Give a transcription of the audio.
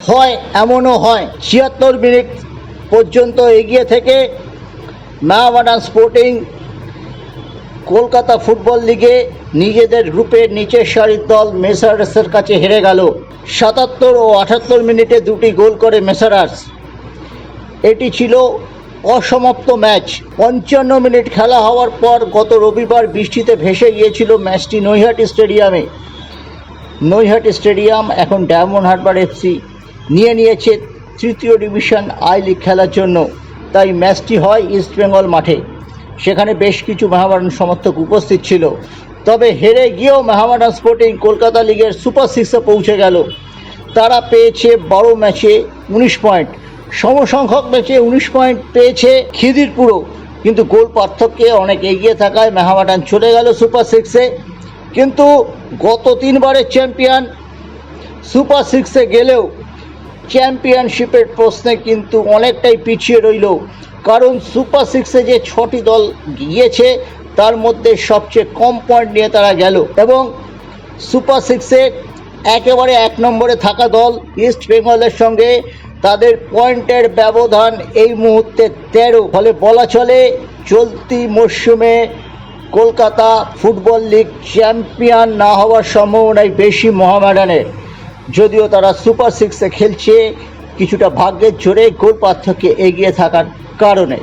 হয় এমনও হয় ৭৬ মিনিট পর্যন্ত এগিয়ে থেকে মোহামেডান স্পোর্টিং কলকাতা ফুটবল লিগে নিজেদের গ্রুপের নিচের সারির দল মেসার্সের কাছে হেরে গেল। ৭৭ ও ৭৮ মিনিটে দুটি গোল করে মেসার্স। এটি ছিল অসমাপ্ত ম্যাচ। ৫৫ মিনিট খেলা হওয়ার পর গত রবিবার বৃষ্টিতে ভেসে গিয়েছিল ম্যাচটি নৈহাটি স্টেডিয়ামে। নৈহাটি স্টেডিয়াম এখন ডায়মন্ড হারবার এফসি নিয়ে নিয়েছে তৃতীয় ডিভিশন আই লিগ খেলার জন্য, তাই ম্যাচটি হয় ইস্টবেঙ্গল মাঠে। সেখানে বেশ কিছু মোহামেডান সমর্থক উপস্থিত ছিল। তবে হেরে গিয়েও মোহামেডান স্পোর্টিং কলকাতা লিগের সুপার সিক্সে পৌঁছে গেল। তারা পেয়েছে ১২ ম্যাচে ১৯ পয়েন্ট। সমসংখ্যক ম্যাচে ১৯ পয়েন্ট পেয়েছে খিদিরপুরও, কিন্তু গোল পার্থক্যে অনেক এগিয়ে থাকায় মোহামেডান চলে গেল সুপার সিক্সে। কিন্তু গত ৩ বারের চ্যাম্পিয়ন সুপার সিক্সে গেলেও চ্যাম্পিয়নশিপের প্রশ্নে কিন্তু অনেকটাই পিছিয়ে রইল, কারণ সুপার সিক্সে যে ৬টি দল গিয়েছে তার মধ্যে সবচেয়ে কম পয়েন্ট নিয়ে তারা গেল, এবং সুপার সিক্সে একেবারে ১ নম্বরে থাকা দল ইস্ট বেঙ্গলের সঙ্গে তাদের পয়েন্টের ব্যবধান এই মুহূর্তে ১৩। ফলে বলা চলে চলতি মরশুমে কলকাতা ফুটবল লিগ চ্যাম্পিয়ন না হওয়ার সম্ভাবনাই বেশি মোহামেডানের, যদিও তারা সুপার সিক্সে খেলছে কিছুটা ভাগ্যের জোরে গোল পার্থক্যে এগিয়ে থাকার কারণে।